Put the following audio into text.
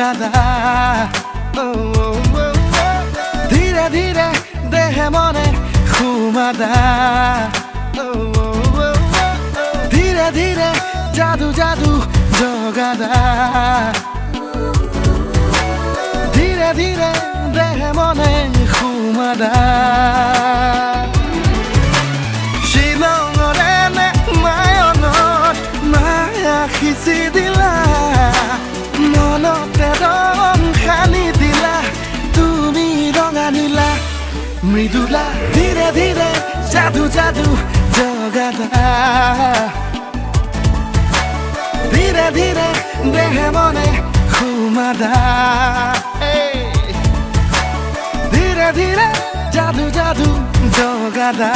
জগাদা ধীৰে ধীৰে দেহে মনে ঘুমাদা ধীৰে ধীৰে জাদু জাদু জগাদা ধীৰে ধীৰে দেহে মনে ঘুমাদা শিলঙৰে নে মায়নত মায়া খিচি দিলা মনতে ৰং সানি দিলা তুমি ৰঙা নীলা মৃদুলা ধীৰে ধীৰে জাদু জাদু জগাদা ধীৰে ধীৰে দেহে মনে ঘুমাদা ধীৰে ধীৰে জাদু জাদু জগাদা